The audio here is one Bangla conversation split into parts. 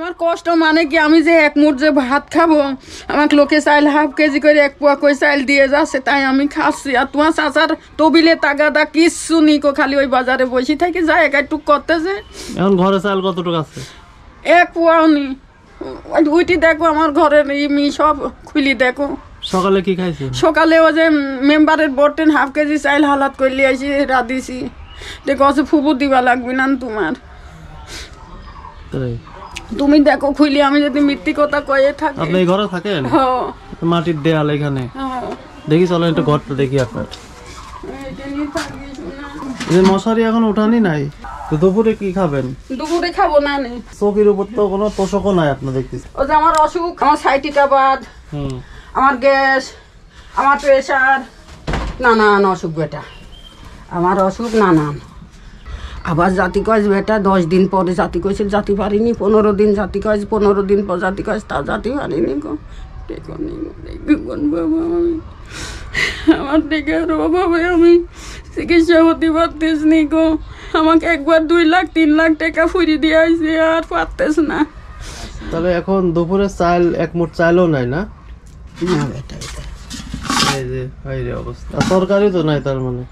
আমার কষ্ট মানে কি, আমি যে এক মুঠ যে ভাত খাবো, আমাকে লোকে চাইল হাফ কেজি করে এক পোয়া করে চাইল দিয়ে যাচ্ছে, তাই আমি খাচ্ছি। আর তোমার চাচার তবিলে তাগাদা কিচ্ছু নিকো, খালি ওই বাজারে বসে থাকি, যায় একটুক করতেছে। এখন ঘরে চাল কতটুকু আছে? এক পোয়াও নি। উইটি দেখো আমার ঘরের মি সব খুলি দেখো। সকালে কি খাইছে? সকালে ও যে মেম্বারের বোর্ডেন হাফ কেজি চাইল হালাত করলে আসি রাঁধিছি, দেখো ফুবু দিবা লাগবে না তোমার। তুমি দেখো খুইলি, আমি যদি মিথ্যি কথা কয়ে থাকি। আপনি এই ঘরে থাকেন? হ্যাঁ, মাটির দেয়াল এখানে। দেখি চলেন একটু ঘরটা দেখি আপনার। যে মশারি এখন উঠানি নাই, তো দুপুরে কি খাবেন? দুপুরে খাবো না। চৌকির উপর তো কোনো তোষকও নাই আপনার দেখতেছি। ও যে আমার অসুখ, আমার সাইটিকাবাদ, আমার গ্যাস, আমার প্রেশার, নানান অসুখ বেটা। আমার অসুখ নানান। আবার জাতি কয়েস বেটা 10 দিন পরে জাতি কয়েছে, জাতি পারিনি। 15 দিন জাতি কয়েছে, 15 দিন পর জাতি কয়েছে, তা জাতি পারিনি গো। বাবা আমি আমার টেকার অভাবে আমি চিকিৎসা হতে পারতেছ নি গো। আমাকে একবার 2 লাখ 3 লাখ টাকা ফুরি দিয়ে আইছে, আর পারতেছ না। তাহলে এখন দুপুরে চাল এক মুঠ চালও নাই না? না বেটা, এই যে বাইরে অবস্থা। তরকারি তো নাই তার মানে?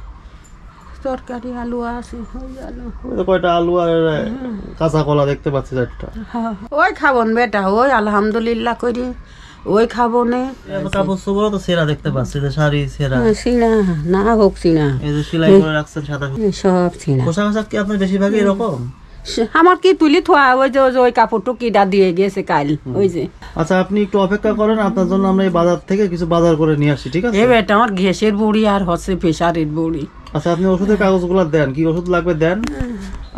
তরকারি আলু আছে, কয়টা আলু আর কাঁচা কলা দেখতে পাচ্ছি 4টা। ওই খাবন বেটা, ওই আলহামদুলিল্লাহ করি ওই খাবো নে। কাপড় চোপড় তো সেরা দেখতে পাচ্ছি, যে শাড়ি সেরা। সিনা না হোক সিনা, এই যে সেলাই করে রাখছেন সাদা সব সিনা। পোশাক আশাক কি আপনার বেশিরভাগই এরকম? আমার কি তুলি থোয়া, ওই যে ওই কাপড়টু কিডা দিয়ে গেছে কাল, ওই যে। আচ্ছা আপনি একটু অপেক্ষা করেন, আপনার জন্য আমরা এই বাজার থেকে কিছু বাজার করে নিয়ে আসি, ঠিক আছে? এ বেটা আমার গ্যাসের বড়ি আর হচ্ছে প্রেশারের বড়ি। আচ্ছা আপনি ওষুধের কাগজগুলো দেন, কি ওষুধ লাগবে দেন,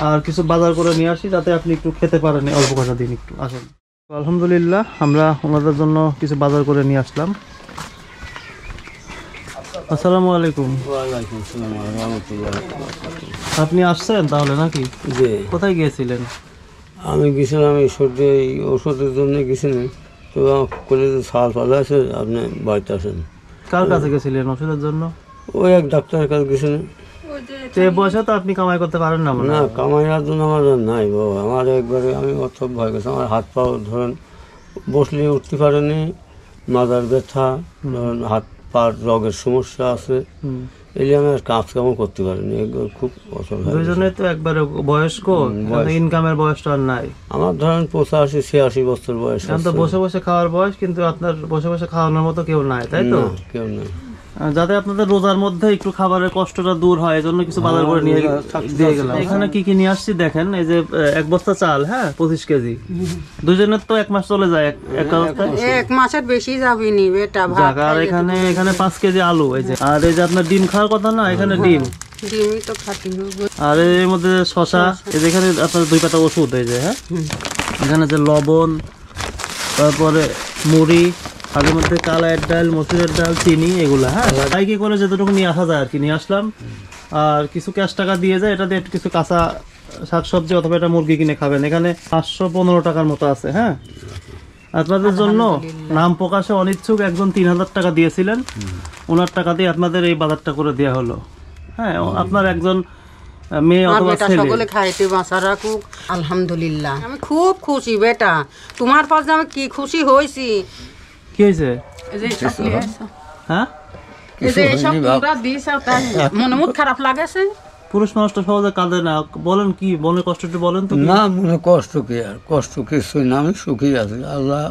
আর কিছু বাজার করে নিয়ে আসি যাতে আপনি একটু খেতে পারেন অল্প কটা দিন। একটু আসেন। আলহামদুলিল্লাহ আমরা ওনাদের জন্য কিছু বাজার করে নিয়ে আসলাম। আসসালামু আলাইকুম। ওয়ালাইকুম আসসালাম ওয়া রাহমাতুল্লাহি ওয়া বারাকাতুহু। আপনি আসছেন তাহলে নাকি? জি, কোথায় গিয়েছিলেন? আমি গেছিলাম এই সর্দি ওষুধের জন্য গেছিলাম, তো কলেজে সাল ফালা আছে, আপনি বাড়িতে আসেন। কার কাছে গেছিলেন ওষুধের জন্য? ওই এক ডাক্তারের কাছে গেছিলেন। তো এই বয়সে তো আপনি কামাই করতে পারেন না? না, কামাইয়ার জন্য আমার নাই বাবা। আমার একবারে আমি অত ভয় গেছি, আমার হাত পাও ধরেন বসলে উঠতে পারেনি, মাজার ব্যথা, ধরেন হাত পার রগের সমস্যা আছে, এই আমি আর কাজ কামও করতে পারিনি, খুব অসুবিধা। দুইজনে তো একবারে বয়স্ক, ইনকামের বয়সটা আর নাই। আমার ধরেন 85-86 বছর বয়স। এখন তো বসে বসে খাওয়ার বয়স, কিন্তু আপনার বসে বসে খাওয়ানোর মতো কেউ নাই, তাই তো? কেউ নাই। যাতে আপনাদের রোজার মধ্যে একটু খাবারের কষ্টটা দূর হয়, এজন্য কিছু বাজার করে নিয়ে দিয়ে গেলাম। এখানে কি কি নিয়ে আসছি দেখেন, এই যে 1 বস্তা চাল, হ্যাঁ 25 কেজি। দুজনের তো 1 মাস চলে যায় এক অবস্থায়। 1 মাসের বেশি যাবি নি বেটা। আর এখানে 5 কেজি আলু, এই যে। আর এই যে আপনার ডিম খাওয়ার কথা না, এখানে ডিমই তো খাতি হবে। আর এর মধ্যে শশা, এই যে এখানে আপনার 2 পাতা ওষুধ, এই যে। হ্যাঁ, এখানে যে লবণ, তারপরে মুড়ি, আগের মধ্যে কালার ডাল, মসুরের ডাল, চিনি, এগুলা। হ্যাঁ, বাইকে করে যতটুকু নিয়ে আসা যায় আর কি নিয়ে আসলাম। আর কিছু ক্যাশ টাকা দিয়ে যায়, এটা দিয়ে একটু কিছু কাঁচা শাকসবজি অথবা এটা মুরগি কিনে খাবেন। এখানে 515 টাকার মতো আছে। হ্যাঁ, আপনাদের জন্য নাম প্রকাশে অনিচ্ছুক একজন 3000 টাকা দিয়েছিলেন, ওনার টাকা দিয়ে আপনাদের এই বাজারটা করে দেওয়া হলো। হ্যাঁ, আপনার একজন মেয়ে অথবা ছেলে সকলে খাইতে বাঁচা রাখুক। আলহামদুলিল্লাহ আমি খুব খুশি বেটা, তোমার পাশে আমি কি খুশি হয়েছি। কি হয়েছে? হ্যাঁ, মনে মুখ খারাপ লাগেছে। পুরুষ মানুষটা সহজে কাঁদে না, বলেন কি মনে কষ্টটা বলেন তো। না, মনে কষ্ট কি, আর কষ্ট কিছুই না, আমি সুখী আছি। আল্লাহ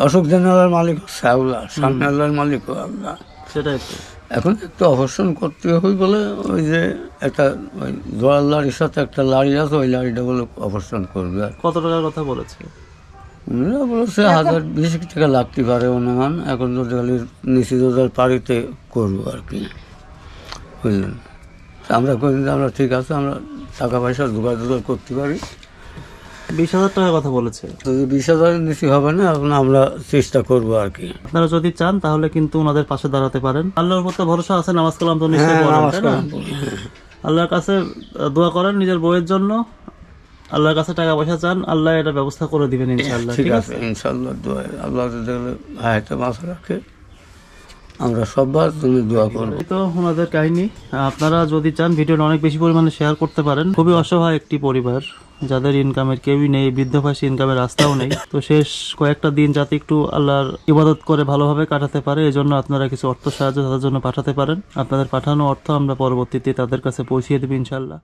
অসুখ জানালার মালিক হচ্ছে আল্লাহ, সামনে আল্লাহর মালিক আল্লাহ। সেটাই তো। এখন একটু অপারেশন করতে হই বলে, ওই যে একটা ওই দোয়ার লাড়ির সাথে একটা লাড়ি আছে, ওই লাড়িটা বলে অপারেশন করবে। আর কত টাকার কথা বলেছে? উনিরা বলেছে 1020 টাকা লাগতে পারে অনুমান। এখন যদি খালি নিচে রোজার পাড়িতে করবো আর কি, বুঝলেন। আমরা করি, আমরা ঠিক আছে, আমরা টাকা পয়সা জোগাড় করতে পারি। 20,000 টাকার কথা বলেছে। যদি 20,000 নিচে হবে না, এখন আমরা চেষ্টা করবো আর কি। আপনারা যদি চান তাহলে কিন্তু ওনাদের পাশে দাঁড়াতে পারেন। আল্লাহর উপর তো ভরসা আছে, নামাজ কালাম তো নিশ্চয়ই পড়েন, তাই না? আল্লাহর কাছে দোয়া করেন নিজের বউয়ের জন্য, আল্লাহর কাছে টাকা পয়সা চান, আল্লাহ এটা ব্যবস্থা করে দিবেন ইনশাআল্লাহ। ঠিক আছে, ইনশাআল্লাহ দোয়া। আল্লাহ যদি হায়াতে মাছ রাখে আমরা সবার জন্য দোয়া করবো। এই তো ওনাদের কাহিনী। আপনারা যদি চান ভিডিওটা অনেক বেশি পরিমাণে শেয়ার করতে পারেন। খুবই অসহায় একটি পরিবার, যাদের ইনকামের কেউই নেই, বৃদ্ধ বয়সে ইনকামের রাস্তাও নেই। তো শেষ কয়েকটা দিন যাতে একটু আল্লাহর ইবাদত করে ভালোভাবে কাটাতে পারে, এই জন্য আপনারা কিছু অর্থ সাহায্য তাদের জন্য পাঠাতে পারেন। আপনাদের পাঠানো অর্থ আমরা পরবর্তীতে তাদের কাছে পৌঁছিয়ে দেব ইনশাল্লাহ।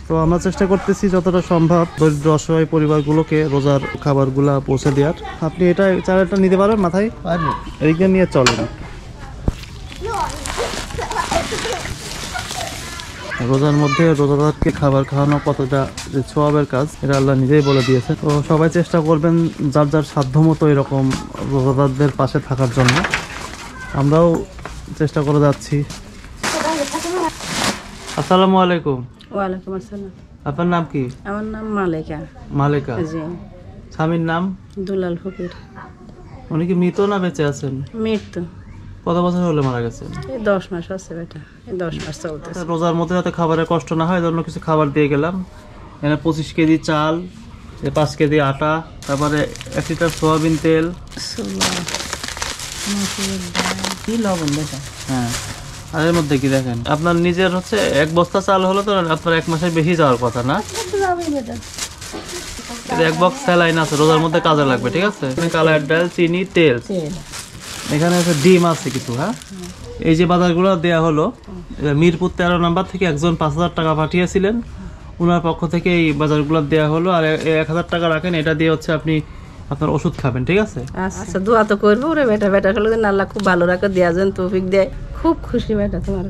তো আমরা চেষ্টা করতেছি যতটা সম্ভব দরিদ্র অসহায় পরিবারগুলোকে রোজার খাবারগুলা পৌঁছে দেওয়ার। আপনি এটা চালটা নিতে পারেন মাথায়, এদিকে নিয়ে চলেন। রোজার মধ্যে রোজাদারকে খাবার খাওয়ানো কতটা যে সওয়াবের কাজ, এটা আল্লাহ নিজেই বলে দিয়েছে। তো সবাই চেষ্টা করবেন যার যার সাধ্য মতো এরকম রোজাদারদের পাশে থাকার জন্য। আমরাও চেষ্টা করে যাচ্ছি। আসসালামু আলাইকুম। ওয়ালাইকুম আসসালাম। আপনার নাম কি? আমার নাম মালেকা। মালেকা। জি। স্বামীর নাম? দুলাল ফকির। উনি কি মৃত না বেঁচে আছেন? মৃত্যু। কত বছর হলে মারা গেছেন? এই 10 মাস আছে বেটা, এই 10 মাস চলতেছে। রোজার মধ্যে যাতে খাবারের কষ্ট না হয়, জন্য কিছু খাবার দিয়ে গেলাম। এখানে 25 কেজি চাল, 5 কেজি আটা, তারপরে 1 লিটার সয়াবিন তেল, কি লবণ বেটা? হ্যাঁ। আর এর মধ্যে কি দেখেন, আপনার নিজের হচ্ছে 1 বস্তা চাল হলো তো আপনার 1 মাসের বেশি যাওয়ার কথা না। এটা 1 বক্স স্যালাইন আছে, রোজার মধ্যে কাজে লাগবে, ঠিক আছে। কালার ডাল, চিনি, তেল, এখানে আছে ডিম আছে কিছু। হ্যাঁ, এই যে বাজারগুলো দেয়া হলো, মিরপুর 13 নম্বর থেকে একজন 5000 টাকা পাঠিয়েছিলেন, ওনার পক্ষ থেকে এই বাজারগুলো দেয়া হলো। আর 1000 টাকা রাখেন, এটা দিয়ে হচ্ছে আপনি আপনার ওষুধ খাবেন, ঠিক আছে। আচ্ছা, দোয়া তো করবো রে বেটা, বেটা হলো আল্লাহ খুব ভালো রাখে, দেয়া যেন তৌফিক দেয়। খুব খুশি বেটা তোমার।